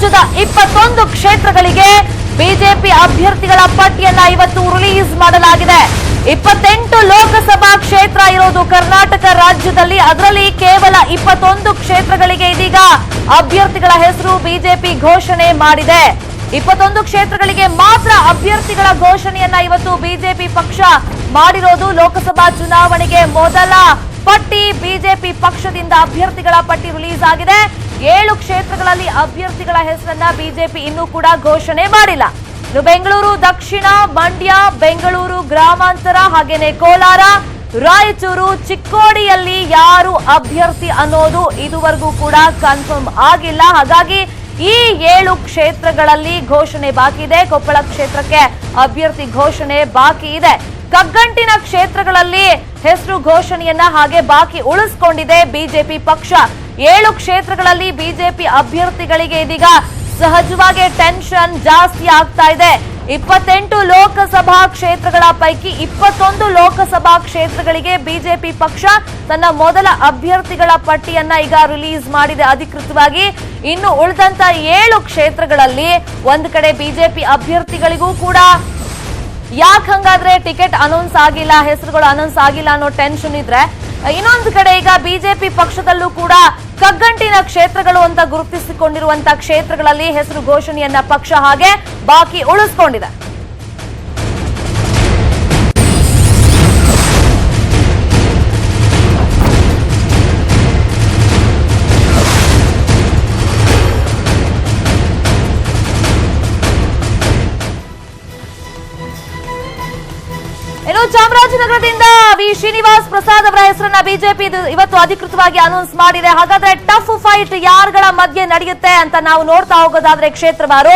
ರಾಜ್ಯದ 21 ಕ್ಷೇತ್ರಗಳಿಗೆ ಬಿಜೆಪಿ ಅಭ್ಯರ್ಥಿಗಳ ಪಟ್ಟಿಯನ್ನ ಇವತ್ತು ರಿಲೀಸ್ ಮಾಡಲಾಗಿದೆ. 28 ಲೋಕಸಭಾ ಕ್ಷೇತ್ರ ಇರೋದು ಕರ್ನಾಟಕ ರಾಜ್ಯದಲ್ಲಿ. ಅದರಲ್ಲಿ ಕೇವಲ 21 ಕ್ಷೇತ್ರಗಳಿಗೆ ಇದೀಗ ಅಭ್ಯರ್ಥಿಗಳ ಹೆಸರು ಬಿಜೆಪಿ ಘೋಷಣೆ ಮಾಡಿದೆ. 21 ಕ್ಷೇತ್ರಗಳಿಗೆ ಮಾತ್ರ ಅಭ್ಯರ್ಥಿಗಳ ಘೋಷಣೆಯನ್ನ ಇವತ್ತು ಬಿಜೆಪಿ ಪಕ್ಷ ಮಾಡಿರೋದು. ಲೋಕಸಭಾ ಚುನಾವಣೆಗೆ ಮೊದಲ ಪಟ್ಟಿ ಬಿಜೆಪಿ ಪಕ್ಷದಿಂದ ಅಭ್ಯರ್ಥಿಗಳ ಪಟ್ಟಿ ರಿಲೀಸ್ ಆಗಿದೆ. 7 ಕ್ಷೇತ್ರಗಳಲ್ಲಿ ಅಭ್ಯರ್ಥಿಗಳ ಹೆಸರನ್ನ ಬಿಜೆಪಿ ಇನ್ನೂ ಕೂಡ ಘೋಷಣೆ ಮಾಡಿಲ್ಲ. ಇನ್ನು ಬೆಂಗಳೂರು ದಕ್ಷಿಣ, ಮಂಡ್ಯ, ಬೆಂಗಳೂರು ಗ್ರಾಮಾಂತರ, ಹಾಗೇನೆ ಕೋಲಾರ, ರಾಯಚೂರು, ಚಿಕ್ಕೋಡಿಯಲ್ಲಿ ಯಾರು ಅಭ್ಯರ್ಥಿ ಅನ್ನೋದು ಇದುವರೆಗೂ ಕೂಡ ಕನ್ಫರ್ಮ್ ಆಗಿಲ್ಲ. ಹಾಗಾಗಿ ಈ 7 ಕ್ಷೇತ್ರಗಳಲ್ಲಿ ಘೋಷಣೆ ಬಾಕಿ ಇದೆ. ಕೊಪ್ಪಳ ಕ್ಷೇತ್ರಕ್ಕೆ ಅಭ್ಯರ್ಥಿ ಘೋಷಣೆ ಬಾಕಿ ಇದೆ. ಕಗ್ಗಂಟಿನ ಕ್ಷೇತ್ರಗಳಲ್ಲಿ ಹೆಸರು ಘೋಷಣೆಯನ್ನ ಹಾಗೆ ಬಾಕಿ ಉಳಿಸಿಕೊಂಡಿದೆ ಬಿಜೆಪಿ ಪಕ್ಷ. 7 ಕ್ಷೇತ್ರಗಳಲ್ಲಿ ಬಿಜೆಪಿ ಅಭ್ಯರ್ಥಿಗಳಿಗೆ ಇದೀಗ ಸಹಜವಾಗಿ ಟೆನ್ಷನ್ ಜಾಸ್ತಿ ಆಗ್ತಾ ಇದೆ. 28 ಲೋಕಸಭಾ ಕ್ಷೇತ್ರಗಳ ಪೈಕಿ 21 ಲೋಕಸಭಾ ಕ್ಷೇತ್ರಗಳಿಗೆ ಬಿಜೆಪಿ ಪಕ್ಷ ತನ್ನ ಮೊದಲ ಅಭ್ಯರ್ಥಿಗಳ ಪಟ್ಟಿಯನ್ನ ಈಗ ರಿಲೀಸ್ ಮಾಡಿದೆ ಅಧಿಕೃತವಾಗಿ. ಇನ್ನು ಉಳಿದಂತ 7 ಕ್ಷೇತ್ರಗಳಲ್ಲಿ ಒಂದು ಕಡೆ ಬಿಜೆಪಿ ಅಭ್ಯರ್ಥಿಗಳಿಗೂ ಕೂಡ ಯಾಕೆ ಹಂಗಾದ್ರೆ ಟಿಕೆಟ್ ಅನೌನ್ಸ್ ಆಗಿಲ್ಲ, ಹೆಸರುಗಳು ಅನೌನ್ಸ್ ಆಗಿಲ್ಲ ಅನ್ನೋ ಟೆನ್ಷನ್ ಇದ್ರೆ, ಇನ್ನೊಂದು ಕಡೆ ಈಗ ಬಿಜೆಪಿ ಪಕ್ಷದಲ್ಲೂ ಕೂಡ ಕಗ್ಗಂಟಿನ ಕ್ಷೇತ್ರಗಳು ಅಂತ ಗುರುತಿಸಿಕೊಂಡಿರುವಂತಹ ಕ್ಷೇತ್ರಗಳಲ್ಲಿ ಹೆಸರು ಘೋಷಣೆಯನ್ನ ಪಕ್ಷ ಹಾಗೆ ಬಾಕಿ ಉಳಿಸಿಕೊಂಡಿದೆ. ಇನ್ನು ಚಾಮರಾಜನಗರದಿಂದ ವಿ ಶ್ರೀನಿವಾಸ್ ಪ್ರಸಾದ್ ಅವರ ಹೆಸರನ್ನ ಬಿಜೆಪಿ ಇವತ್ತು ಅಧಿಕೃತವಾಗಿ ಅನೌನ್ಸ್ ಮಾಡಿದೆ. ಹಾಗಾದ್ರೆ ಟಫ್ ಫೈಟ್ ಯಾರ್ಗಳ ಮಧ್ಯೆ ನಡೆಯುತ್ತೆ ಅಂತ ನಾವು ನೋಡ್ತಾ ಹೋಗೋದಾದ್ರೆ ಕ್ಷೇತ್ರವಾರು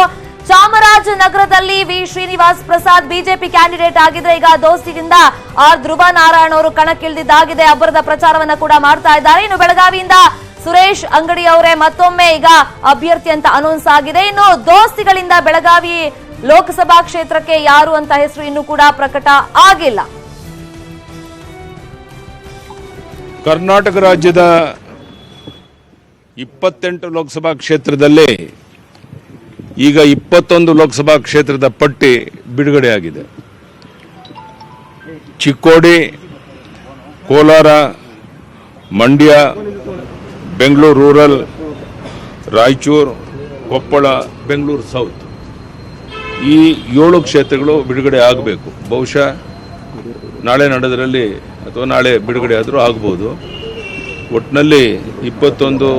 ಚಾಮರಾಜನಗರದಲ್ಲಿ V Srinivas Prasad BJP candidate ಆಗಿದ್ರೆ ಈಗ ದೋಸ್ತಿಯಿಂದ ಧ್ರುವ ನಾರಾಯಣ್ ಅವರು ಕಣಕ್ಕಿಳಿದಿದ್ದಾಗಿದೆ. ಅಬ್ಬರದ ಪ್ರಚಾರವನ್ನ ಕೂಡ ಮಾಡ್ತಾ ಇದ್ದಾರೆ. ಇನ್ನು ಬೆಳಗಾವಿಯಿಂದ ಸುರೇಶ್ ಅಂಗಡಿ ಅವರೇ ಮತ್ತೊಮ್ಮೆ ಈಗ ಅಭ್ಯರ್ಥಿ ಅಂತ ಅನೌನ್ಸ್ ಆಗಿದೆ. ಇನ್ನು ದೋಸ್ತಿಗಳಿಂದ ಬೆಳಗಾವಿ ಲೋಕಸಭಾ ಕ್ಷೇತ್ರಕ್ಕೆ ಯಾರು ಅಂತ ಹೆಸರು ಇನ್ನೂ ಕೂಡ ಪ್ರಕಟ ಆಗಿಲ್ಲ. ಕರ್ನಾಟಕ ರಾಜ್ಯದ 28 ಲೋಕಸಭಾ ಕ್ಷೇತ್ರದಲ್ಲಿ ಈಗ 21 ಲೋಕಸಭಾ ಕ್ಷೇತ್ರದ ಪಟ್ಟಿ ಬಿಡುಗಡೆಯಾಗಿದೆ. ಚಿಕ್ಕೋಡಿ, ಕೋಲಾರ, ಮಂಡ್ಯ, ಬೆಂಗಳೂರು ರೂರಲ್, ರಾಯಚೂರು, ಕೊಪ್ಪಳ, ಬೆಂಗಳೂರು ಸೌತ್, ಈ 7 ಕ್ಷೇತ್ರಗಳು ಬಿಡುಗಡೆ ಆಗಬೇಕು. ಬಹುಶಃ ನಾಳೆ ನಡೆದರಲ್ಲಿ ಅಥವಾ ನಾಳೆ ಬಿಡುಗಡೆ ಆದರೂ ಆಗ್ಬೋದು. ಒಟ್ಟಿನಲ್ಲಿ 21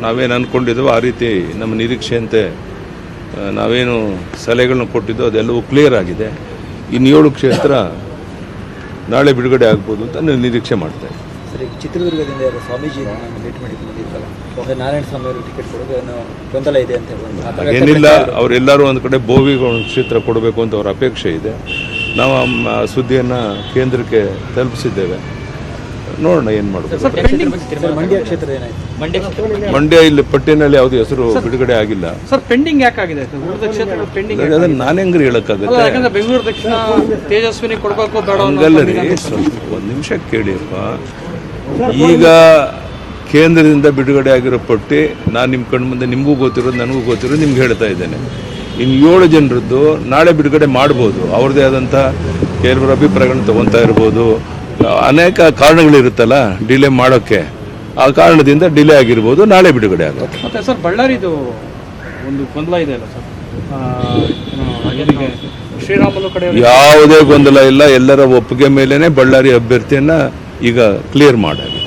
ನಾವೇನು ಅಂದ್ಕೊಂಡಿದ್ದೋ ಆ ರೀತಿ ನಮ್ಮ ನಿರೀಕ್ಷೆಯಂತೆ ನಾವೇನು ಸಲಹೆಗಳನ್ನು ಕೊಟ್ಟಿದ್ದೋ ಅದೆಲ್ಲವೂ ಕ್ಲಿಯರ್ ಆಗಿದೆ. ಇನ್ನು 7 ಕ್ಷೇತ್ರ ನಾಳೆ ಬಿಡುಗಡೆ ಆಗ್ಬೋದು ಅಂತ ನಾನು ನಿರೀಕ್ಷೆ ಮಾಡ್ತಾ ಇದ್ದೀನಿ. ಸರಿ, ಚಿತ್ರದುರ್ಗದಿಂದ ಸ್ವಾಮೀಜಿ ಭೇಟಿ ಮಾಡಿದ್ರು, ನಾರಾಯಣ ಸ್ವಾಮಿ ಅವರು ಟಿಕೆಟ್ ಕೊಡೋದು ಗೊಂದಲ ಇದೆ ಅಂತ ಏನಿಲ್ಲ, ಅವರೆಲ್ಲರೂ ಒಂದು ಕಡೆ ಬೋವಿಗೆ ಒಂದು ಕ್ಷೇತ್ರ ಕೊಡಬೇಕು ಅಂತ ಅವರ ಅಪೇಕ್ಷೆ ಇದೆ. ನಾವು ಸುದ್ದಿಯನ್ನು ಕೇಂದ್ರಕ್ಕೆ ತಲುಪಿಸಿದ್ದೇವೆ. ನೋಡೋಣ ಏನು ಮಾಡಬೇಕು. ಮಂಡ್ಯ ಕ್ಷೇತ್ರ ಏನಾಯ್ತು? ಮಂಡ್ಯ ಇಲ್ಲಿ ಪಟ್ಟಿನಲ್ಲಿ ಯಾವುದೇ ಹೆಸರು ಬಿಡುಗಡೆ ಆಗಿಲ್ಲ. ಪೆಂಡಿಂಗ್ ಯಾಕಾಗಿದೆ? ಅದನ್ನು ನಾನು ಹೆಂಗ್ರಿ ಹೇಳಕ್ಕಾಗುತ್ತೆ? ಬೆಂಗಳೂರು ದಕ್ಷಿಣ ತೇಜಸ್ವಿನಿ ಕೊಡಬೇಕು ಬೇಡ ಹಂಗಲ್ಲರಿ, ಸ್ವಲ್ಪ ಒಂದು ನಿಮಿಷ ಕೇಳಿಯಪ್ಪ. ಈಗ ಕೇಂದ್ರದಿಂದ ಬಿಡುಗಡೆ ಆಗಿರೋ ಪಟ್ಟಿ ನಾನು ನಿಮ್ಮ ಕಣ್ಣು ಮುಂದೆ ನಿಮಗೂ ಗೊತ್ತಿರೋದು ನನಗೂ ಗೊತ್ತಿರೋದು ನಿಮ್ಗೆ ಹೇಳ್ತಾ ಇದ್ದೇನೆ. ಇನ್ನು 7 ಜನರದ್ದು ನಾಳೆ ಬಿಡುಗಡೆ ಮಾಡ್ಬೋದು. ಅವ್ರದ್ದೇ ಆದಂಥ ಕೆಲವರ ಅಭಿಪ್ರಾಯಗಳನ್ನು ತಗೊತಾ ಇರ್ಬೋದು. ಅನೇಕ ಕಾರಣಗಳಿರುತ್ತಲ್ಲ ಡಿಲೇ ಮಾಡೋಕ್ಕೆ, ಆ ಕಾರಣದಿಂದ ಡಿಲೇ ಆಗಿರ್ಬೋದು. ನಾಳೆ ಬಿಡುಗಡೆ ಆಗುತ್ತೆ. ಮತ್ತೆ ಸರ್, ಬಳ್ಳಾರಿದು ಒಂದು ಗೊಂದಲ ಇದೆ ಅಲ್ಲ ಸರ್, ಶ್ರೀರಾಮುಲು ಕಡೆ ಯಾವುದೇ ಗೊಂದಲ ಇಲ್ಲ. ಎಲ್ಲರ ಒಪ್ಪಿಗೆ ಮೇಲೇನೆ ಬಳ್ಳಾರಿ ಅಭ್ಯರ್ಥಿಯನ್ನ ಈಗ ಕ್ಲಿಯರ್ ಮಾಡಾಗಿದೆ.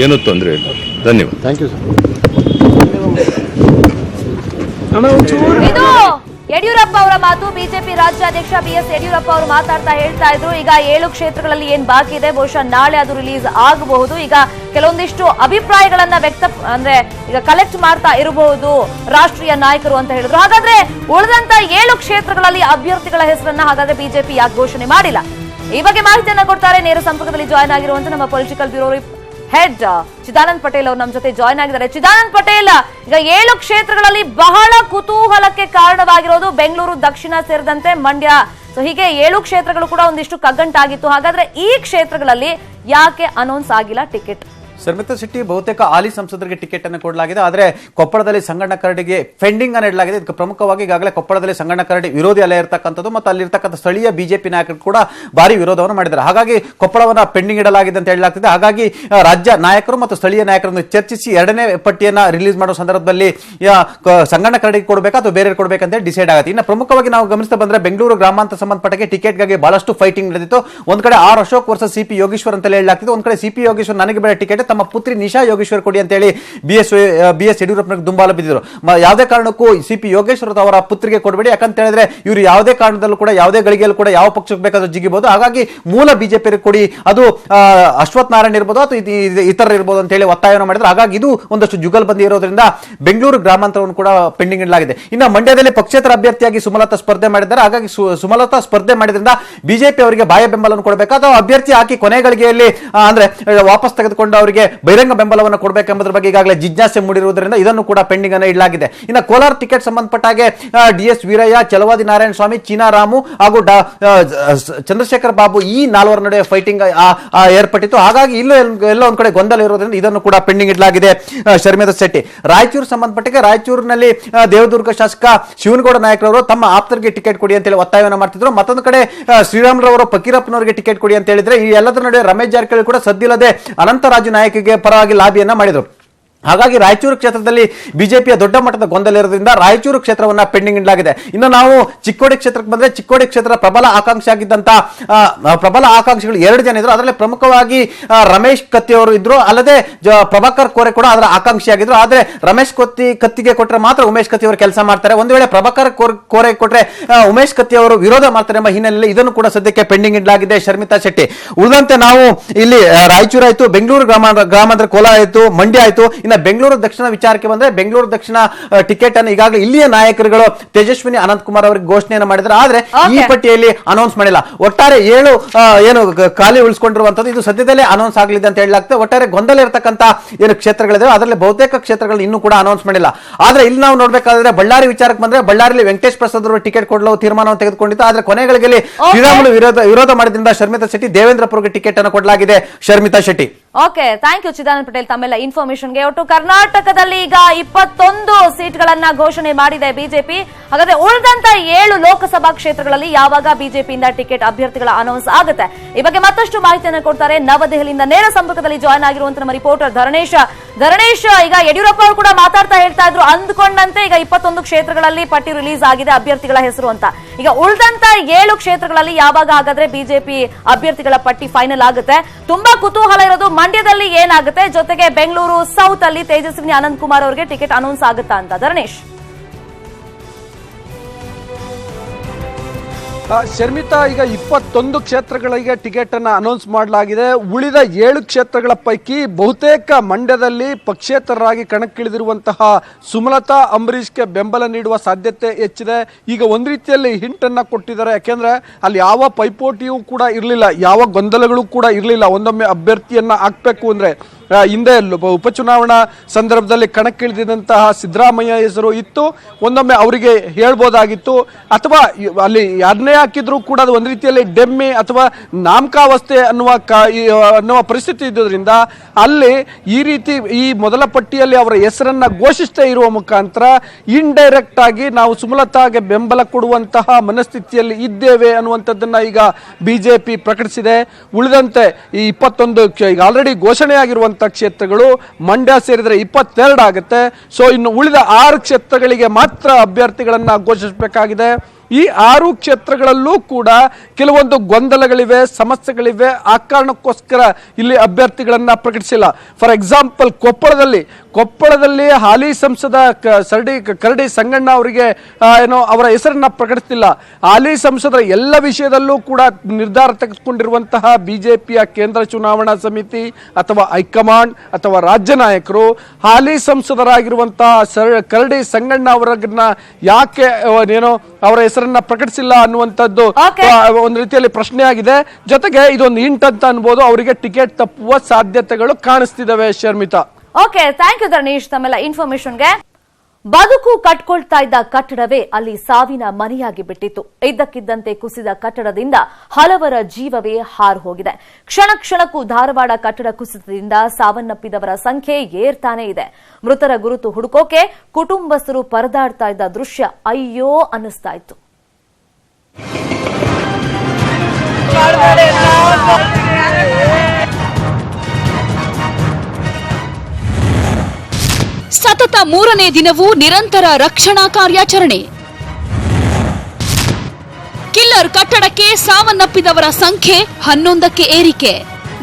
ಏನೂ ತೊಂದರೆ ಇಲ್ಲ. ಧನ್ಯವಾದ. Thank you sir. ಇದು ಯಡಿಯೂರಪ್ಪ ಅವರ ಮಾತು. ಬಿಜೆಪಿ ರಾಜ್ಯಾಧ್ಯಕ್ಷ ಬಿಎಸ್ ಯಡಿಯೂರಪ್ಪ ಅವರು ಮಾತಾಡ್ತಾ ಹೇಳ್ತಾ ಇದ್ರು, ಈಗ 7 ಕ್ಷೇತ್ರಗಳಲ್ಲಿ ಏನ್ ಬಾಕಿ ಇದೆ, ಬಹುಶಃ ನಾಳೆ ಅದು ರಿಲೀಸ್ ಆಗಬಹುದು. ಈಗ ಕೆಲವೊಂದಿಷ್ಟು ಅಭಿಪ್ರಾಯಗಳನ್ನ ಈಗ ಕಲೆಕ್ಟ್ ಮಾಡ್ತಾ ಇರಬಹುದು ರಾಷ್ಟ್ರೀಯ ನಾಯಕರು ಅಂತ ಹೇಳಿದ್ರು. ಹಾಗಾದ್ರೆ ಉಳಿದಂತ 7 ಕ್ಷೇತ್ರಗಳಲ್ಲಿ ಅಭ್ಯರ್ಥಿಗಳ ಹೆಸರನ್ನ ಹಾಗಾದ್ರೆ ಬಿಜೆಪಿ ಯಾಕೆ ಘೋಷಣೆ ಮಾಡಿಲ್ಲ? ಈ ಬಗ್ಗೆ ಮಾಹಿತಿಯನ್ನ ಕೊಡ್ತಾರೆ ನೇರ ಸಂಪರ್ಕದಲ್ಲಿ ಜಾಯ್ನ್ ಆಗಿರುವಂತ ನಮ್ಮ political bureau head Chidanand Patel ಅವರು ನಮ್ಮ ಜೊತೆ ಜಾಯ್ನ್ ಆಗಿದ್ದಾರೆ. ಚಿದಾನಂದ್ ಪಟೇಲ್, ಈಗ 7 ಕ್ಷೇತ್ರಗಳಲ್ಲಿ ಬಹಳ ಕುತೂಹಲಕ್ಕೆ ಕಾರಣವಾಗಿರೋದು ಬೆಂಗಳೂರು ದಕ್ಷಿಣ ಸೇರಿದಂತೆ ಮಂಡ್ಯ. ಸೊ ಹೀಗೆ 7 ಕ್ಷೇತ್ರಗಳು ಕೂಡ ಒಂದಿಷ್ಟು ಕಗ್ಗಂಟಾಗಿತ್ತು. ಹಾಗಾದ್ರೆ ಈ ಕ್ಷೇತ್ರಗಳಲ್ಲಿ ಯಾಕೆ ಅನೌನ್ಸ್ ಆಗಿಲ್ಲ ಟಿಕೆಟ್? ಶರ್ಮಿತಾ ಶೆಟ್ಟಿ ಬಹುತೇಕ ಹಾಲಿ ಸಂಸದರಿಗೆ ಟಿಕೆಟ್ ಅನ್ನು ಕೊಡಲಾಗಿದೆ. ಆದರೆ ಕೊಪ್ಪಳದಲ್ಲಿ ಸಂಗಣ್ಣ ಕರಡಿಗೆ ಪೆಂಡಿಂಗ್ ಅನ್ನು ಇಡಲಾಗಿದೆ. ಇದಕ್ಕೆ ಪ್ರಮುಖವಾಗಿ ಈಗಾಗಲೇ ಕೊಪ್ಪಳದಲ್ಲಿ ಸಂಗಣ್ಣ ಕರಡಿ ವಿರೋಧಿ ಅಲೆ ಇರತಕ್ಕಂಥದ್ದು ಮತ್ತು ಅಲ್ಲಿರ್ತಕ್ಕಂಥ ಸ್ಥಳೀಯ ಬಿಜೆಪಿ ನಾಯಕರು ಕೂಡ ಭಾರಿ ವಿರೋಧವನ್ನು ಮಾಡಿದ್ದಾರೆ. ಹಾಗಾಗಿ ಕೊಪ್ಪಳವನ್ನು ಪೆಂಡಿಂಗ್ ಇಡಲಾಗಿದೆ ಅಂತ ಹೇಳಲಾಗ್ತಿದೆ. ಹಾಗಾಗಿ ರಾಜ್ಯ ನಾಯಕರು ಮತ್ತು ಸ್ಥಳೀಯ ನಾಯಕರನ್ನು ಚರ್ಚಿಸಿ ಎರಡನೇ ಪಟ್ಟಿಯನ್ನು ರಿಲೀಸ್ ಮಾಡುವ ಸಂದರ್ಭದಲ್ಲಿ ಸಂಗಣ್ಣ ಕರಡಿಗೆ ಕೊಡಬೇಕಾ ಅಥವಾ ಬೇರೆ ಕೊಡಬೇಕಂತ ಡಿಸೈಡ್ ಆಗುತ್ತೆ. ಇನ್ನು ಪ್ರಮುಖವಾಗಿ ನಾವು ಗಮನಿಸ್ತಾ ಬಂದ್ರೆ ಬೆಂಗಳೂರು ಗ್ರಾಮಾಂತರ ಸಂಬಂಧಪಟ್ಟ ಟಿಕೆಟ್ಗಾಗಿ ಬಹಳಷ್ಟು ಫೈಟಿಂಗ್ ನಡೆದಿತ್ತು. ಒಂದ್ ಕಡೆ R Ashok versus CP Yogeshwar ಅಂತ ಹೇಳಲಾಗ್ತಿದೆ. ಒಂದ್ ಕಡೆ ಸಿಪಿ ಯೋಗೇಶ್ವರ್ ನನಗೆ ಬೇಡ ಟಿಕೆಟ್, ತಮ್ಮ ಪುತ್ರಿ ನಿಶಾ ಯೋಗೇಶ್ವರ್ ಕೊಡಿ ಅಂತ ಹೇಳಿ ಬಿ ಎಸ್ ಯಡಿಯೂರಪ್ಪನಿಗೆ ದುಂಬಾಲು ಬಿದ್ದಿದ್ರು. ಯಾವುದೇ ಕಾರಣಕ್ಕೂ ಸಿಪಿ ಯೋಗೇಶ್ವರ್ ಅವರ ಪುತ್ರಿಗೆ ಕೊಡಬೇಡಿ, ಯಾಕಂತ ಹೇಳಿದ್ರೆ ಇವರು ಯಾವುದೇ ಕಾರಣದಲ್ಲೂ ಕೂಡ ಯಾವುದೇ ಗಳಿಗೆಯಲ್ಲೂ ಕೂಡ ಯಾವ ಪಕ್ಷಕ್ಕೆ ಬೇಕಾದ್ರೂ ಜಿಗಿಬಹುದು. ಹಾಗಾಗಿ ಮೂಲ ಬಿಜೆಪಿ ಕೊಡಿ, ಅದು ಅಶ್ವಥ್ ನಾರಾಯಣ್ ಇರ್ಬೋದು ಅಥವಾ ಇತರ ಇರ್ಬೋದು ಅಂತ ಹೇಳಿ ಒತ್ತಾಯವನ್ನು ಮಾಡಿದ್ರು. ಹಾಗಾಗಿ ಇದು ಒಂದಷ್ಟು ಜುಗಲ್ಬಂದಿ ಇರೋದ್ರಿಂದ ಬೆಂಗಳೂರು ಗ್ರಾಮಾಂತರವನ್ನು ಕೂಡ ಪೆಂಡಿಂಗ್ ಇಡಲಾಗಿದೆ. ಇನ್ನು ಮಂಡ್ಯದಲ್ಲಿ ಪಕ್ಷೇತರ ಅಭ್ಯರ್ಥಿಯಾಗಿ ಸುಮಲತಾ ಸ್ಪರ್ಧೆ ಮಾಡಿದ್ದಾರೆ. ಹಾಗಾಗಿ ಸುಮಲತಾ ಸ್ಪರ್ಧೆ ಮಾಡಿದ್ರಿಂದ ಬಿಜೆಪಿ ಅವರಿಗೆ ಬಾಹ್ಯ ಬೆಂಬಲವನ್ನು ಕೊಡಬೇಕು ಅಥವಾ ಅಭ್ಯರ್ಥಿ ಹಾಕಿ ಕೊನೆ ಗಳಿಗೆಯಲ್ಲಿ ಅಂದ್ರೆ ವಾಪಸ್ ತೆಗೆದುಕೊಂಡು ಅವರಿಗೆ ಬಹಿರಂಗ ಬೆಂಬಲವನ್ನು ಕೊಡಬೇಕೆಂಬುದರ ಬಗ್ಗೆ ಈಗಾಗಲೇ ಜಿಜ್ಞಾಸೆ ಮೂಡಿರುವುದರಿಂದ ಇದನ್ನು ಕೂಡ ಪೆಂಡಿಂಗ್ ಅನ್ನು ಇಡಲಾಗಿದೆ. ಇನ್ನು ಕೋಲಾರ ಟಿಕೆಟ್ ಸಂಬಂಧಪಟ್ಟ ಹಾಗೆ ಡಿಎಸ್ ವೀರಯ್ಯ, ಚಲವಾದಿ ನಾರಾಯಣ ಸ್ವಾಮಿ, ಚೀನಾ ರಾಮು ಹಾಗೂ ಚಂದ್ರಶೇಖರ್ ಬಾಬು ಈ ನಾಲ್ವರ ನಡುವೆ ಫೈಟಿಂಗ್ ಏರ್ಪಟ್ಟಿತ್ತು. ಹಾಗಾಗಿ ಎಲ್ಲ ಒಂದ್ ಕಡೆ ಗೊಂದಲ ಇರೋದ್ರಿಂದ ಇದನ್ನು ಕೂಡ ಪೆಂಡಿಂಗ್ ಇಡಲಾಗಿದೆ. ಶರ್ಮಿತಾ ಶೆಟ್ಟಿ ರಾಯಚೂರು ಸಂಬಂಧಪಟ್ಟಿಗೆ ರಾಯಚೂರಿನಲ್ಲಿ ದೇವದುರ್ಗ ಶಾಸಕ ಶಿವನಗೌಡ ನಾಯಕರವರು ತಮ್ಮ ಆಪ್ತರಿಗೆ ಟಿಕೆಟ್ ಕೊಡಿ ಅಂತ ಹೇಳಿ ಒತ್ತಾಯವನ್ನು ಮಾಡ್ತಿದ್ರು. ಮತ್ತೊಂದು ಕಡೆ ಶ್ರೀರಾಮರವರು ಫಕೀರಪ್ಪನವರಿಗೆ ಟಿಕೆಟ್ ಕೊಡಿ ಅಂತ ಹೇಳಿದ್ರೆ ಈ ಎಲ್ಲದರ ನಡುವೆ ರಮೇಶ್ ಜಾರಕಿಹೊಳಿ ಕೂಡ ಸದ್ದಿಲ್ಲದೆ ಅನಂತರಾಜು ನಾಯಕಿಗೆ ಪರವಾಗಿ ಲಾಬಿಯನ್ನ ಮಾಡಿದರು. ಹಾಗಾಗಿ ರಾಯಚೂರು ಕ್ಷೇತ್ರದಲ್ಲಿ ಬಿಜೆಪಿಯ ದೊಡ್ಡ ಮಟ್ಟದ ಗೊಂದಲ ಇರೋದ್ರಿಂದ ರಾಯಚೂರು ಕ್ಷೇತ್ರವನ್ನ ಪೆಂಡಿಂಗ್ ಇಡಲಾಗಿದೆ. ಇನ್ನು ನಾವು ಚಿಕ್ಕೋಡಿ ಕ್ಷೇತ್ರಕ್ಕೆ ಬಂದ್ರೆ ಚಿಕ್ಕೋಡಿ ಕ್ಷೇತ್ರದ ಪ್ರಬಲ ಆಕಾಂಕ್ಷಿ ಆಗಿದ್ದಂತ ಪ್ರಬಲ ಆಕಾಂಕ್ಷಿಗಳು 2 ಜನ ಇದ್ರು. ಅದರಲ್ಲಿ ಪ್ರಮುಖವಾಗಿ ರಮೇಶ್ ಕತ್ತಿ ಅವರು ಇದ್ರು, ಅಲ್ಲದೆ ಪ್ರಭಾಕರ್ ಕೋರೆ ಕೂಡ ಅದರ ಆಕಾಂಕ್ಷಿಯಾಗಿದ್ರು. ಆದ್ರೆ ರಮೇಶ್ ಕತ್ತಿಗೆ ಕೊಟ್ಟರೆ ಮಾತ್ರ ಉಮೇಶ್ ಕತ್ತಿ ಅವರು ಕೆಲಸ ಮಾಡ್ತಾರೆ. ಒಂದು ವೇಳೆ ಪ್ರಭಾಕರ್ ಕೋರೆ ಕೊಟ್ಟರೆ ಉಮೇಶ್ ಕತ್ತಿ ಅವರು ವಿರೋಧ ಮಾಡ್ತಾರೆ ಎಂಬ ಹಿನ್ನೆಲೆಯಲ್ಲಿ ಇದನ್ನು ಕೂಡ ಸದ್ಯಕ್ಕೆ ಪೆಂಡಿಂಗ್ ಇಡಲಾಗಿದೆ. ಶರ್ಮಿತಾ ಶೆಟ್ಟಿ ಉಳಿದಂತೆ ನಾವು ಇಲ್ಲಿ ರಾಯಚೂರು ಆಯ್ತು, ಬೆಂಗಳೂರು ಗ್ರಾಮಾಂತರ ಕೋಲಾರ ಆಯ್ತು, ಮಂಡ್ಯ ಆಯ್ತು. ಇನ್ನು ಬೆಂಗಳೂರು ದಕ್ಷಿಣ ವಿಚಾರಕ್ಕೆ ಬಂದ್ರೆ ಬೆಂಗಳೂರು ದಕ್ಷಿಣ ಟಿಕೆಟ್ ಅನ್ನು ಈಗಾಗಲೇ ಇಲ್ಲಿಯ ನಾಯಕರುಗಳು ತೇಜಸ್ವಿನಿ ಅನಂತಕುಮಾರ್ ಅವರಿಗೆ ಘೋಷಣೆಯನ್ನು ಮಾಡಿದ್ದಾರೆ. ಆದ್ರೆ ಈ ಪಟ್ಟಿಯಲ್ಲಿ ಅನೌನ್ಸ್ ಮಾಡಿಲ್ಲ. ಒಟ್ಟಾರೆ 7 ಏನು ಖಾಲಿ ಉಳಿಸಿಕೊಂಡಿರುವಂತದ್ದು ಇದು ಸದ್ಯದಲ್ಲೇ ಅನೌನ್ಸ್ ಆಗಲಿದೆ ಅಂತ ಹೇಳಲಾಗ್ತದೆ. ಒಟ್ಟಾರೆ ಗೊಂದಲ ಇರತಕ್ಕಂತ ಏನು ಕ್ಷೇತ್ರಗಳಿದೆ ಅದರಲ್ಲಿ ಬಹುತೇಕ ಕ್ಷೇತ್ರಗಳನ್ನು ಇನ್ನೂ ಕೂಡ ಅನೌನ್ಸ್ ಮಾಡಿಲ್ಲ. ಆದ್ರೆ ಇಲ್ಲಿ ನಾವು ನೋಡ್ಬೇಕಾದ್ರೆ ಬಳ್ಳಾರಿ ವಿಚಾರಕ್ಕೆ ಬಂದ್ರೆ ಬಳ್ಳಾರಿಯಲ್ಲಿ ವೆಂಕಟೇಶ್ ಪ್ರಸಾದ್ ಅವರು ಟಿಕೆಟ್ ಕೊಡಲು ತೀರ್ಮಾನವನ್ನು ತೆಗೆದುಕೊಂಡಿದ್ದು. ಆದ್ರೆ ಕೊನೆಗಳಿಗೆ ಶ್ರೀರಾಮುಲು ವಿರೋಧ ಮಾಡಿದ್ರಿಂದ ಶರ್ಮಿತಾ ಶೆಟ್ಟಿ ದೇವೇಂದ್ರಪುರಕ್ಕೆ ಟಿಕೆಟ್ ಅನ್ನು ಕೊಡಲಾಗಿದೆ. Sharmita Shetty. Okay, thank you Chidananda Patel ತಮ್ಮೆಲ್ಲ ಇನ್ಫಾರ್ಮೇಶನ್ಗೆ. ಒಟ್ಟು ಕರ್ನಾಟಕದಲ್ಲಿ ಈಗ 21 ಸೀಟ್ಗಳನ್ನ ಘೋಷಣೆ ಮಾಡಿದೆ ಬಿಜೆಪಿ. ಹಾಗಾದ್ರೆ ಉಳಿದಂತ 7 ಲೋಕಸಭಾ ಕ್ಷೇತ್ರಗಳಲ್ಲಿ ಯಾವಾಗ ಬಿಜೆಪಿಯಿಂದ ಟಿಕೆಟ್ ಅಭ್ಯರ್ಥಿಗಳ ಅನೌನ್ಸ್ ಆಗುತ್ತೆ, ಈ ಬಗ್ಗೆ ಮತ್ತಷ್ಟು ಮಾಹಿತಿಯನ್ನು ಕೊಡ್ತಾರೆ ನವದೆಹಲಿಯಿಂದ ನೇರ ಸಂಪರ್ಕದಲ್ಲಿ ಜಾಯ್ನ್ ಆಗಿರುವಂತಹ ನಮ್ಮ ರಿಪೋರ್ಟರ್ ಧರಣೇಶ್. ಈಗ ಯಡಿಯೂರಪ್ಪ ಅವರು ಕೂಡ ಮಾತಾಡ್ತಾ ಹೇಳ್ತಾ ಇದ್ರು ಅಂದ್ಕೊಂಡಂತೆ ಈಗ 21 ಕ್ಷೇತ್ರಗಳಲ್ಲಿ ಪಟ್ಟಿ ರಿಲೀಸ್ ಆಗಿದೆ ಅಭ್ಯರ್ಥಿಗಳ ಹೆಸರು ಅಂತ. ಈಗ ಉಳಿದಂತ 7 ಕ್ಷೇತ್ರಗಳಲ್ಲಿ ಯಾವಾಗ ಹಾಗಾದ್ರೆ ಬಿಜೆಪಿ ಅಭ್ಯರ್ಥಿಗಳ ಪಟ್ಟಿ ಫೈನಲ್ ಆಗುತ್ತೆ? ತುಂಬಾ ಕುತೂಹಲ ಇರೋದು ಮಂಡ್ಯದಲ್ಲಿ ಏನಾಗುತ್ತೆ, ಜೊತೆಗೆ ಬೆಂಗಳೂರು ಸೌತ್ ಅಲ್ಲಿ ತೇಜಸ್ವಿನಿ ಅನಂತಕುಮಾರ್ ಅವರಿಗೆ ಟಿಕೆಟ್ ಅನೌನ್ಸ್ ಆಗುತ್ತಾ ಅಂತ. ಧರಣೇಶ್. ಶರ್ಮಿತಾ, ಈಗ 21 ಕ್ಷೇತ್ರಗಳಿಗೆ ಟಿಕೆಟ್ ಅನ್ನು ಅನೌನ್ಸ್ ಮಾಡಲಾಗಿದೆ. ಉಳಿದ 7 ಕ್ಷೇತ್ರಗಳ ಪೈಕಿ ಬಹುತೇಕ ಮಂಡ್ಯದಲ್ಲಿ ಪಕ್ಷೇತರರಾಗಿ ಕಣಕ್ಕಿಳಿದಿರುವಂತಹ ಸುಮಲತಾ ಅಂಬರೀಷ್ಗೆ ಬೆಂಬಲ ನೀಡುವ ಸಾಧ್ಯತೆ ಹೆಚ್ಚಿದೆ. ಈಗ ಒಂದು ರೀತಿಯಲ್ಲಿ ಹಿಂಟ್ ಅನ್ನ ಕೊಟ್ಟಿದ್ದಾರೆ. ಯಾಕೆಂದ್ರೆ ಅಲ್ಲಿ ಯಾವ ಪೈಪೋಟಿಯೂ ಕೂಡ ಇರಲಿಲ್ಲ, ಯಾವ ಗೊಂದಲಗಳು ಕೂಡ ಇರಲಿಲ್ಲ. ಒಂದೊಮ್ಮೆ ಅಭ್ಯರ್ಥಿಯನ್ನ ಹಾಕ್ಬೇಕು ಅಂದ್ರೆ ಹಿಂದೆ ಉಪಚುನಾವಣಾ ಸಂದರ್ಭದಲ್ಲಿ ಕಣಕ್ಕಿಳಿದಿದ್ದಂತಹ ಸಿದ್ದರಾಮಯ್ಯ ಹೆಸರು ಇತ್ತು, ಒಂದೊಮ್ಮೆ ಅವರಿಗೆ ಹೇಳ್ಬೋದಾಗಿತ್ತು. ಅಥವಾ ಅಲ್ಲಿ ಯಾರನ್ನೇ ಹಾಕಿದ್ರು ಕೂಡ ಅದು ಒಂದು ರೀತಿಯಲ್ಲಿ ಡೆಮ್ಮಿ ಅಥವಾ ನಾಮಕಾವಸ್ಥೆ ಅನ್ನುವ ಪರಿಸ್ಥಿತಿ ಇದ್ದುದರಿಂದ ಅಲ್ಲಿ ಈ ರೀತಿ ಈ ಮೊದಲ ಪಟ್ಟಿಯಲ್ಲಿ ಅವರ ಹೆಸರನ್ನ ಘೋಷಿಸದೇ ಇರುವ ಮುಖಾಂತರ ಇಂಡೈರೆಕ್ಟ್ ಆಗಿ ನಾವು ಸುಮಲತಾಗೆ ಬೆಂಬಲ ಕೊಡುವಂತಹ ಮನಸ್ಥಿತಿಯಲ್ಲಿ ಇದ್ದೇವೆ ಅನ್ನುವಂಥದ್ದನ್ನ ಈಗ ಬಿಜೆಪಿ ಪ್ರಕಟಿಸಿದೆ. ಉಳಿದಂತೆ ಈ 21 ಈಗ ಆಲ್ರೆಡಿ ಘೋಷಣೆಯಾಗಿರುವಂತಹ ಕ್ಷೇತ್ರಗಳು ಮಂಡ್ಯ ಸೇರಿದರೆ 22 ಆಗುತ್ತೆ. ಸೊ ಇನ್ನು ಉಳಿದ 6 ಕ್ಷೇತ್ರಗಳಿಗೆ ಮಾತ್ರ ಅಭ್ಯರ್ಥಿಗಳನ್ನ ಘೋಷಿಸಬೇಕಾಗಿದೆ. ಈ 6 ಕ್ಷೇತ್ರಗಳಲ್ಲೂ ಕೂಡ ಕೆಲವೊಂದು ಗೊಂದಲಗಳಿವೆ, ಸಮಸ್ಯೆಗಳಿವೆ. ಆ ಕಾರಣಕ್ಕೋಸ್ಕರ ಇಲ್ಲಿ ಅಭ್ಯರ್ಥಿಗಳನ್ನ ಪ್ರಕಟಿಸಿಲ್ಲ. ಫಾರ್ ಎಕ್ಸಾಂಪಲ್ ಕೊಪ್ಪಳದಲ್ಲಿ ಹಾಲಿ ಸಂಸದ ಕರಡಿ ಸಂಗಣ್ಣ ಅವರಿಗೆ ಅವರ ಹೆಸರನ್ನ ಪ್ರಕಟಿಸಿಲ್ಲ. ಹಾಲಿ ಸಂಸದರ ಎಲ್ಲ ವಿಷಯದಲ್ಲೂ ಕೂಡ ನಿರ್ಧಾರ ತೆಗೆದುಕೊಂಡಿರುವಂತಹ ಬಿಜೆಪಿಯ ಕೇಂದ್ರ ಚುನಾವಣಾ ಸಮಿತಿ ಅಥವಾ ಹೈಕಮಾಂಡ್ ಅಥವಾ ರಾಜ್ಯ ನಾಯಕರು ಹಾಲಿ ಸಂಸದರಾಗಿರುವಂತಹ ಕರಡಿ ಸಂಗಣ್ಣ ಅವರನ್ನ ಯಾಕೆ ಅವರ ಹೆಸರನ್ನ ಪ್ರಕಟಿಸಿಲ್ಲ ಅನ್ನುವಂಥದ್ದು ಒಂದು ರೀತಿಯಲ್ಲಿ ಪ್ರಶ್ನೆ ಆಗಿದೆ. ಜೊತೆಗೆ ಇದೊಂದು ಹಿಂಟ್ ಅಂತ ಅನ್ಬೋದು, ಅವರಿಗೆ ಟಿಕೆಟ್ ತಪ್ಪುವ ಸಾಧ್ಯತೆಗಳು ಕಾಣಿಸ್ತಿದ್ದಾವೆ. Sharmita. Okay, thank you Dharanesh ತಮ್ಮೆಲ್ಲ ಇನ್ಫಾರ್ಮೇಶನ್ಗೆ. ಬದುಕು ಕಟ್ಕೊಳ್ತಾ ಇದ್ದ ಕಟ್ಟಡವೇ ಅಲ್ಲಿ ಸಾವಿನ ಮನೆಯಾಗಿ ಬಿಟ್ಟಿತ್ತು. ಇದ್ದಕ್ಕಿದ್ದಂತೆ ಕುಸಿದ ಕಟ್ಟಡದಿಂದ ಹಲವರ ಜೀವವೇ ಹಾರು ಹೋಗಿದೆ. ಕ್ಷಣ ಕ್ಷಣಕ್ಕೂ ಧಾರವಾಡ ಕಟ್ಟಡ ಕುಸಿತದಿಂದ ಸಾವನ್ನಪ್ಪಿದವರ ಸಂಖ್ಯೆ ಏರ್ತಾನೆ ಇದೆ. ಮೃತರ ಗುರುತು ಹುಡುಕೋಕೆ ಕುಟುಂಬಸ್ಥರು ಪರದಾಡ್ತಾ ಇದ್ದ ದೃಶ್ಯ ಅಯ್ಯೋ ಅನ್ನಿಸ್ತಾ ಇತ್ತು. ಸತತ 3ನೇ ದಿನವೂ ನಿರಂತರ ರಕ್ಷಣಾ ಕಾರ್ಯಾಚರಣೆ. ಕಿಲ್ಲರ್ ಕಟ್ಟಡಕ್ಕೆ ಸಾವನ್ನಪ್ಪಿದವರ ಸಂಖ್ಯೆ 11ಕ್ಕೆ ಏರಿಕೆ.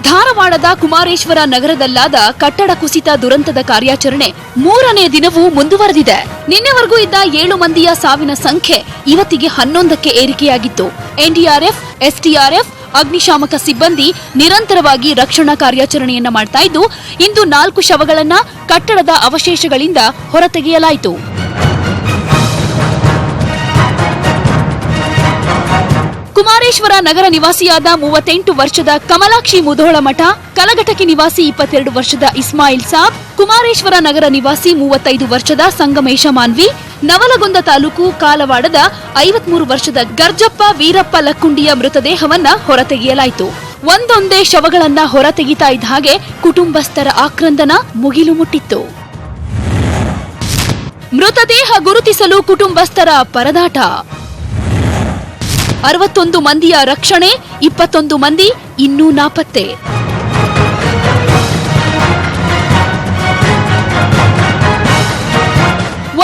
ಧಾರವಾಡದ ಕುಮಾರೇಶ್ವರ ನಗರದಲ್ಲಾದ ಕಟ್ಟಡ ಕುಸಿತ ದುರಂತದ ಕಾರ್ಯಾಚರಣೆ 3ನೇ ದಿನವೂ ಮುಂದುವರೆದಿದೆ. ನಿನ್ನೆವರೆಗೂ ಇದ್ದ 7 ಮಂದಿಯ ಸಾವಿನ ಸಂಖ್ಯೆ ಇವತ್ತಿಗೆ 11ಕ್ಕೆ ಏರಿಕೆಯಾಗಿತ್ತು. ಎನ್ಡಿಆರ್ಎಫ್, ಎಸ್ಡಿಆರ್ಎಫ್, ಅಗ್ನಿಶಾಮಕ ಸಿಬ್ಬಂದಿ ನಿರಂತರವಾಗಿ ರಕ್ಷಣಾ ಕಾರ್ಯಾಚರಣೆಯನ್ನ ಮಾಡ್ತಾ ಇದ್ದು, ಇಂದು 4 ಶವಗಳನ್ನ ಕಟ್ಟಡದ ಅವಶೇಷಗಳಿಂದ ಹೊರತೆಗೆಯಲಾಯಿತು. ಕುಮಾರೇಶ್ವರ ನಗರ ನಿವಾಸಿಯಾದ 38 ವರ್ಷದ ಕಮಲಾಕ್ಷಿ ಮುಧೋಳ ಮಠ, ಕಲಘಟಕಿ ನಿವಾಸಿ 22 ವರ್ಷದ ಇಸ್ಮಾಯಿಲ್ ಸಾಬ್, ಕುಮಾರೇಶ್ವರ ನಗರ ನಿವಾಸಿ 35 ವರ್ಷದ ಸಂಗಮೇಶ ಮಾನ್ವಿ, ನವಲಗುಂದ ತಾಲೂಕು ಕಾಲವಾಡದ 53 ವರ್ಷದ ಗರ್ಜಪ್ಪ ವೀರಪ್ಪ ಲಕ್ಕುಂಡಿಯ ಮೃತದೇಹವನ್ನ ಹೊರತೆಗೆಯಲಾಯಿತು. ಒಂದೊಂದೇ ಶವಗಳನ್ನ ಹೊರತೆಗಿತಾ ಇದ್ದ ಹಾಗೆ ಕುಟುಂಬಸ್ಥರ ಆಕ್ರಂದನ ಮುಗಿಲು ಮುಟ್ಟಿತ್ತು. ಮೃತದೇಹ ಗುರುತಿಸಲು ಕುಟುಂಬಸ್ಥರ ಪರದಾಟ. 61 ಮಂದಿಯ ರಕ್ಷಣೆ, 21 ಮಂದಿ ಇನ್ನೂ ನಾಪತ್ತೆ.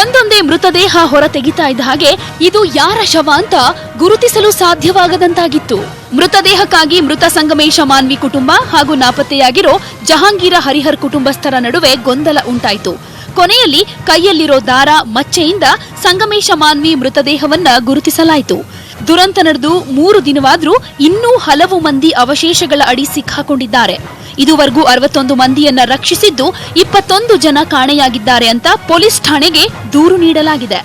ಒಂದೊಂದೇ ಮೃತದೇಹ ಹೊರತೆಗಿತಾ ಇದ್ದ ಹಾಗೆ ಇದು ಯಾರ ಶವ ಅಂತ ಗುರುತಿಸಲು ಸಾಧ್ಯವಾಗದಂತಾಗಿತ್ತು. ಮೃತದೇಹಕ್ಕಾಗಿ ಮೃತ ಸಂಗಮೇಶ ಮಾನ್ವಿ ಕುಟುಂಬ ಹಾಗೂ ನಾಪತ್ತೆಯಾಗಿರೋ ಜಹಾಂಗೀರ ಹರಿಹರ್ ಕುಟುಂಬಸ್ಥರ ನಡುವೆ ಗೊಂದಲ ಉಂಟಾಯಿತು. ಕೊನೆಯಲ್ಲಿ ಕೈಯಲ್ಲಿರೋ ದಾರ ಮಚ್ಚೆಯಿಂದ ಸಂಗಮೇಶ ಮಾನ್ವಿ ಮೃತದೇಹವನ್ನ ಗುರುತಿಸಲಾಯಿತು. ದುರಂತ ನಡೆದು 3 ದಿನವಾದ್ರೂ ಇನ್ನೂ ಹಲವು ಮಂದಿ ಅವಶೇಷಗಳ ಅಡಿ ಸಿಕ್ಕಾಕೊಂಡಿದ್ದಾರೆ. ಇದುವರೆಗೂ 61 ಮಂದಿಯನ್ನ ರಕ್ಷಿಸಿದ್ದು 21 ಜನ ಕಾಣೆಯಾಗಿದ್ದಾರೆ ಅಂತ ಪೊಲೀಸ್ ಠಾಣೆಗೆ ದೂರು ನೀಡಲಾಗಿದೆ.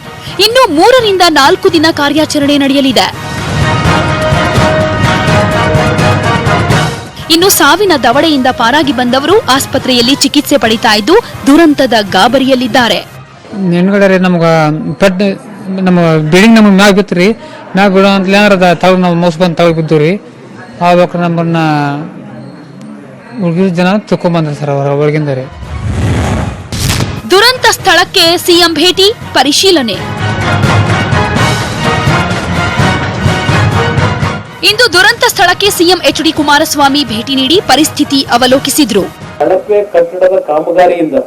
ಇನ್ನು 3 ರಿಂದ 4 ದಿನ ಕಾರ್ಯಾಚರಣೆ ನಡೆಯಲಿದೆ. ಇನ್ನು ಸಾವಿನ ದವಡೆಯಿಂದ ಪಾರಾಗಿ ಬಂದವರು ಆಸ್ಪತ್ರೆಯಲ್ಲಿ ಚಿಕಿತ್ಸೆ ಪಡಿತಾ ಇದ್ದು ದುರಂತದ ಗಾಬರಿಯಲ್ಲಿದ್ದಾರೆ. ನೆನ್ಗಡೆ ನಮ್ಗ ಪೆಟ್ ನಮ್ಮ ಬಿಲ್ಡಿಂಗ್ ನಮ್ಗೆ ಮ್ಯಾಗ ಬಿತ್ರಿ, ಮ್ಯಾಗ ಬಿಡೋ ಅಂತಲೇ ತಳಗ್ ನಾವು ಮೋಸ ಬಂದು ತಳಗ್ ಬಿದ್ದು. ಆವಾಗ ನಮ್ಮನ್ನ ಉಳಿದ ಜನ ತಕೊಂಡ್ಬಂದ್ರಿ ಸರ್, ಅವರ ಒಳಗಿಂದರೆ. ದುರಂತ ಸ್ಥಳಕ್ಕೆ ಸಿಎಂ ಭೇಟಿ, ಪರಿಶೀಲನೆ. ಇಂದು ದುರಂತ ಸ್ಥಳಕ್ಕೆ ಸಿಎಂ ಎಚ್ಡಿ ಕುಮಾರಸ್ವಾಮಿ ಭೇಟಿ ನೀಡಿ ಪರಿಸ್ಥಿತಿ ಅವಲೋಕಿಸಿದ್ರು. ಕಳಪೆ ಕಟ್ಟಡದ ಕಾಮಗಾರಿಯಿಂದ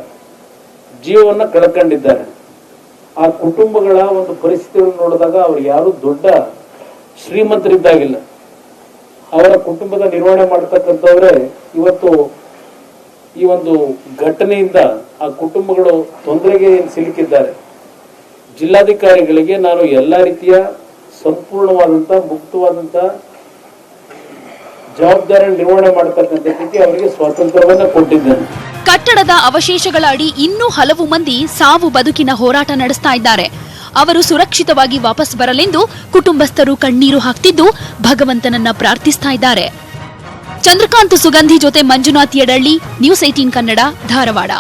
ಜೀವವನ್ನ ಕಳ್ಕೊಂಡಿದ್ದಾರೆ. ಆ ಕುಟುಂಬಗಳ ಒಂದು ಪರಿಸ್ಥಿತಿಯನ್ನು ನೋಡಿದಾಗ ಅವರು ಯಾರು ದೊಡ್ಡ ಶ್ರೀಮಂತರಿದ್ದಾಗಿಲ್ಲ. ಅವರ ಕುಟುಂಬದ ನಿರ್ವಹಣೆ ಮಾಡತಕ್ಕಂಥವ್ರೆ ಇವತ್ತು ಈ ಒಂದು ಘಟನೆಯಿಂದ ಆ ಕುಟುಂಬಗಳು ತೊಂದರೆಗೆ ಸಿಲುಕಿದ್ದಾರೆ. ಜಿಲ್ಲಾಧಿಕಾರಿಗಳಿಗೆ ನಾನು ಎಲ್ಲ ರೀತಿಯ ಸಂಪೂರ್ಣವಾದಂತ ಮುಕ್ತವಾದಂತ ಜವಾಬ್ದಾರಿ ನಿರ್ವಹಣೆ ಮಾಡತಕ್ಕಂಥದ್ದಕ್ಕೆ ಅವರಿಗೆ ಸ್ವಾತಂತ್ರ್ಯವನ್ನ ಕೊಟ್ಟಿದ್ದೇನೆ. ಕಟ್ಟಡದ ಅವಶೇಷಗಳ ಅಡಿ ಇನ್ನೂ ಹಲವು ಮಂದಿ ಸಾವು ಬದುಕಿನ ಹೋರಾಟ ನಡೆಸ್ತಾ ಇದ್ದಾರೆ. ಅವರು ಸುರಕ್ಷಿತವಾಗಿ ವಾಪಸ್ ಬರಲೆಂದು ಕುಟುಂಬಸ್ಥರು ಕಣ್ಣೀರು ಹಾಕ್ತಿದ್ದು ಭಗವಂತನನ್ನ ಪ್ರಾರ್ಥಿಸ್ತಾ ಇದ್ದಾರೆ. ಚಂದ್ರಕಾಂತ್ ಸುಗಂಧಿ ಜೊತೆ ಮಂಜುನಾಥ್ ಯಡಳ್ಳಿ, ನ್ಯೂಸ್ 18 ಕನ್ನಡ, ಧಾರವಾಡ.